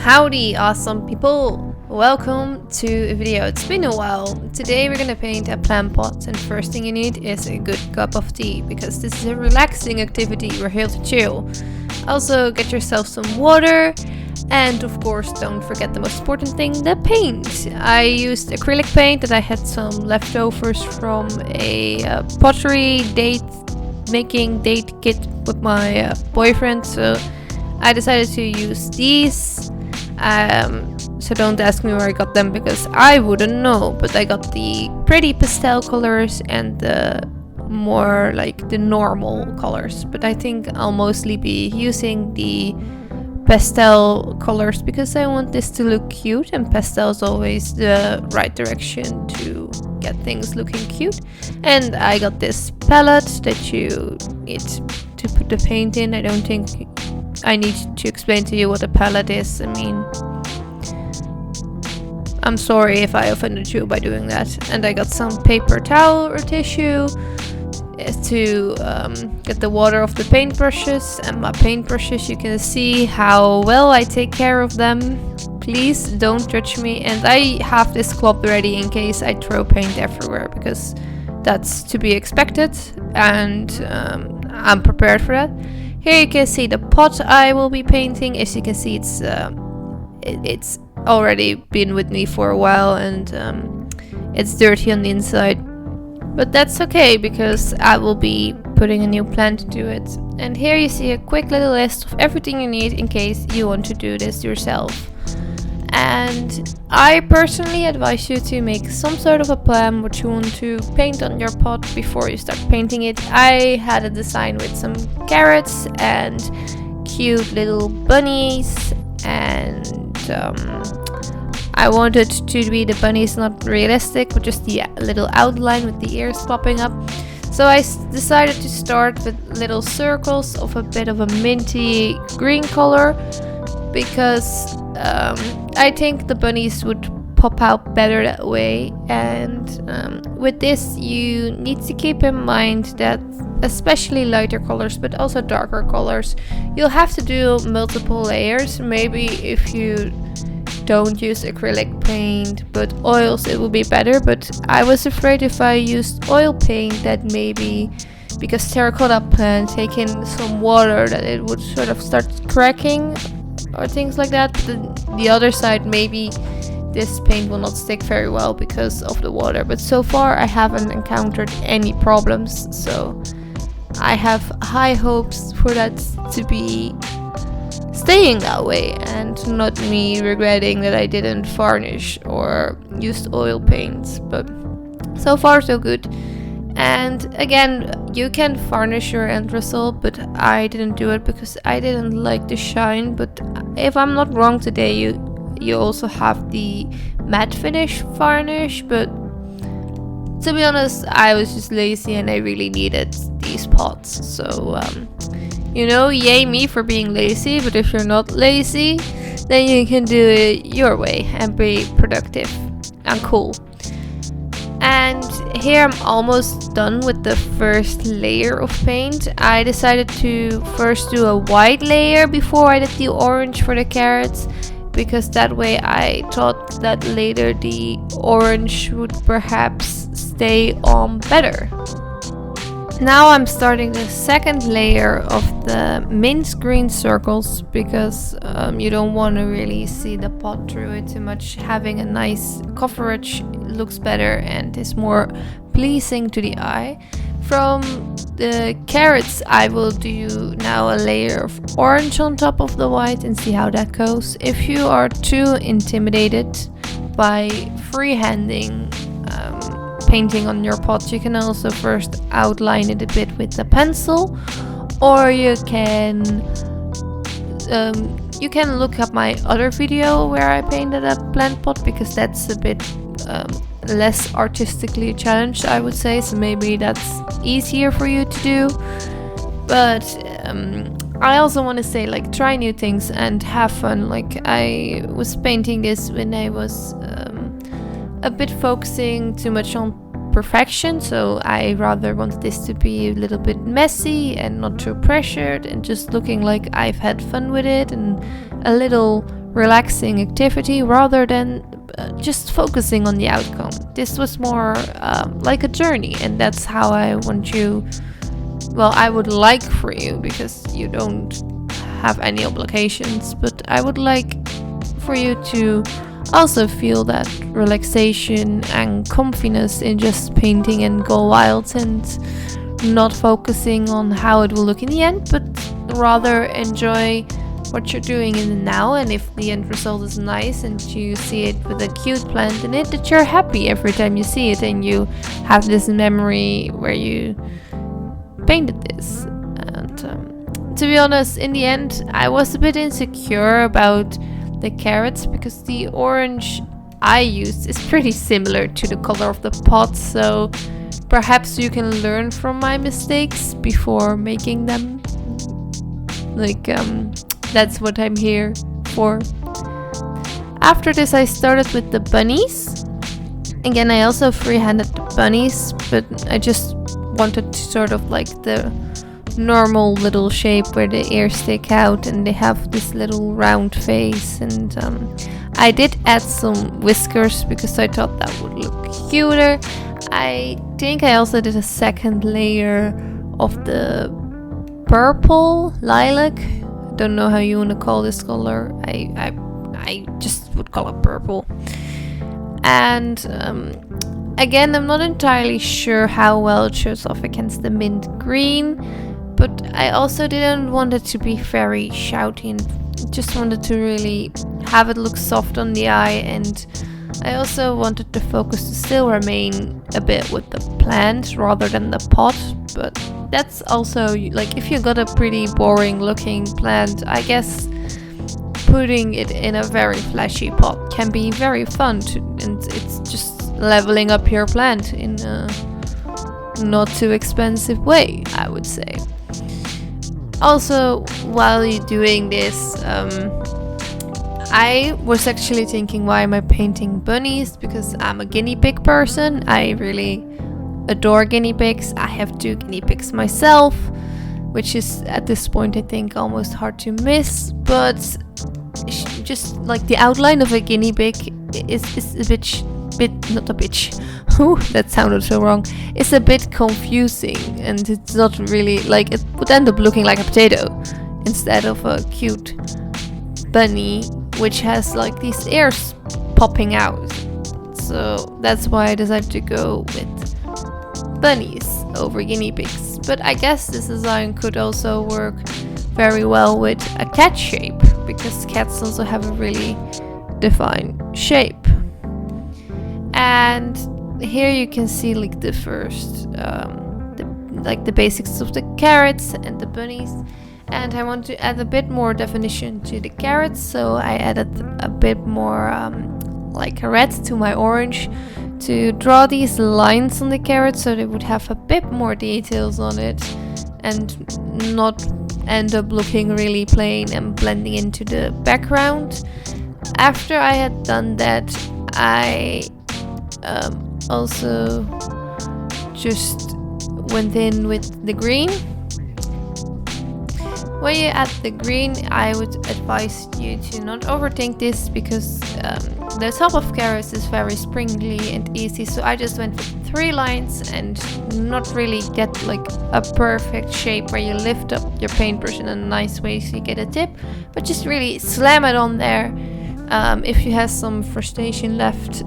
Howdy, awesome people! Welcome to a video. It's been a while. Today we're gonna paint a plant pot, and first thing you need is a good cup of tea, because this is a relaxing activity. We're here to chill. Also, get yourself some water, and of course don't forget the most important thing, the paint. I used acrylic paint that I had some leftovers from a pottery date kit with my boyfriend, so I decided to use these. So don't ask me where I got them, because I wouldn't know, but I got the pretty pastel colors and the more like the normal colors, but I think I'll mostly be using the pastel colors because I want this to look cute, and pastel is always the right direction to get things looking cute. And I got this palette that you need to put the paint in. I don't think I need to explain to you what a palette is. I mean, I'm sorry if I offended you by doing that. And I got some paper towel or tissue to get the water off the paintbrushes. And my paintbrushes, you can see how well I take care of them. Please don't judge me. And I have this cloth ready in case I throw paint everywhere, because that's to be expected, and I'm prepared for that. Here you can see the pot I will be painting. As you can see, it's already been with me for a while, and it's dirty on the inside. But that's okay, because I will be putting a new plant into it. And here you see a quick little list of everything you need in case you want to do this yourself. And I personally advise you to make some sort of a plan what you want to paint on your pot before you start painting it. I had a design with some carrots and cute little bunnies, and I wanted to be the bunnies not realistic, but just the little outline with the ears popping up. So I decided to start with little circles of a bit of a minty green color, because I think the bunnies would pop out better that way. And with this, you need to keep in mind that especially lighter colors, but also darker colors, you'll have to do multiple layers. Maybe if you don't use acrylic paint but oils, it will be better. But I was afraid if I used oil paint that maybe, because terracotta plant take in some water, that it would sort of start cracking or things like that. But the other side, maybe this paint will not stick very well because of the water. But so far I haven't encountered any problems, so I have high hopes for that to be staying that way, and not me regretting that I didn't varnish or used oil paints. But so far so good. And again, you can varnish your end result, but I didn't do it because I didn't like the shine. But if I'm not wrong, today you also have the matte finish varnish, but to be honest, I was just lazy and I really needed these pots. So you know, yay me for being lazy. But if you're not lazy, then you can do it your way and be productive and cool. And here I'm almost done with the first layer of paint. I decided to first do a white layer before I did the orange for the carrots, because that way I thought that later the orange would perhaps stay on better. Now I'm starting the second layer of the mint green circles, because you don't want to really see the pot through it too much. Having a nice coverage looks better and is more pleasing to the eye. From the carrots, I will do now a layer of orange on top of the white and see how that goes. If you are too intimidated by freehanding painting on your pot, you can also first outline it a bit with a pencil, or you can look up my other video where I painted a plant pot, because that's a bit less artistically challenged, I would say, so maybe that's easier for you to do. But I also want to say, like, try new things and have fun. Like, I was painting this when I was a bit focusing too much on perfection, so I rather want this to be a little bit messy and not too pressured, and just looking like I've had fun with it and a little relaxing activity rather than just focusing on the outcome. This was more like a journey, and that's how I want you, well, I would like for you, because you don't have any obligations, but I would like for you to also feel that relaxation and comfiness in just painting and go wild and not focusing on how it will look in the end, but rather enjoy what you're doing in the now. And if the end result is nice and you see it with a cute plant in it, that you're happy every time you see it and you have this memory where you painted this. And to be honest, in the end I was a bit insecure about the carrots because the orange I used is pretty similar to the color of the pot, so perhaps you can learn from my mistakes before making them. That's what I'm here for. After this I started with the bunnies. Again, I also freehanded the bunnies, but I just wanted to sort of like the normal little shape where the ears stick out and they have this little round face. And I did add some whiskers because I thought that would look cuter. I think I also did a second layer of the purple lilac. Don't know how you want to call this color. I just would call it purple. And again, I'm not entirely sure how well it shows off against the mint green, but I also didn't want it to be very shouty and just wanted to really have it look soft on the eye. And I also wanted the focus to still remain a bit with the plant rather than the pot, but that's also, like, if you got a pretty boring looking plant, I guess putting it in a very flashy pot can be very fun and it's just leveling up your plant in a not too expensive way, I would say. Also, while you're doing this, I was actually thinking, why am I painting bunnies? Because I'm a guinea pig person. I really adore guinea pigs. I have 2 guinea pigs myself, which is at this point I think almost hard to miss, but just like the outline of a guinea pig is a bit not a bitch. Ooh, that sounded so wrong. It's a bit confusing and it's not really like, it would end up looking like a potato instead of a cute bunny which has like these ears popping out. So that's why I decided to go with bunnies over guinea pigs. But I guess this design could also work very well with a cat shape, because cats also have a really defined shape. And here you can see like the first the basics of the carrots and the bunnies. And I want to add a bit more definition to the carrots, so I added a bit more like red to my orange to draw these lines on the carrots so they would have a bit more details on it and not end up looking really plain and blending into the background. After I had done that, I also just went in with the green. When you add the green, I would advise you to not overthink this, because the top of carrots is very springly and easy, so I just went with 3 lines and not really get like a perfect shape where you lift up your paintbrush in a nice way so you get a tip, but just really slam it on there. If you have some frustration left,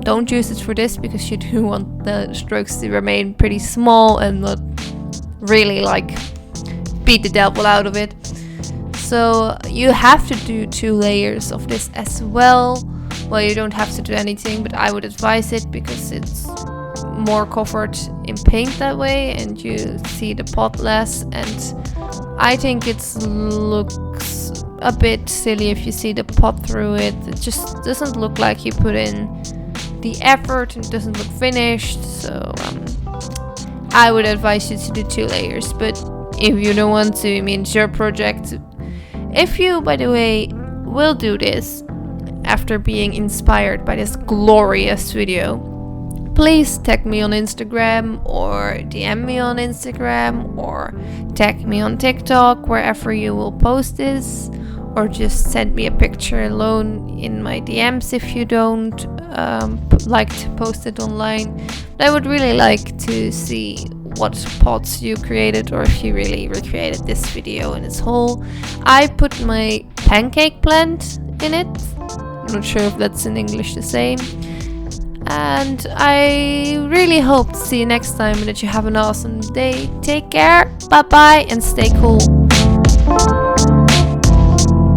don't use it for this, because you do want the strokes to remain pretty small and not really like beat the devil out of it. So you have to do 2 layers of this as well. Well, you don't have to do anything, but I would advise it because it's more covered in paint that way and you see the pot less. And I think it looks a bit silly if you see the pot through it. It just doesn't look like you put in the effort and it doesn't look finished. So I would advise you to do 2 layers, but if you don't want to, I mean, it's your project. If you, by the way, will do this after being inspired by this glorious video, please tag me on Instagram or DM me on Instagram or tag me on TikTok, wherever you will post this, or just send me a picture alone in my DMs if you don't like to post it online. But I would really like to see what pots you created, or if you really recreated this video in its whole. I put my pancake plant in it. I'm not sure if that's in English the same. And I really hope to see you next time and that you have an awesome day. Take care, bye bye, and stay cool.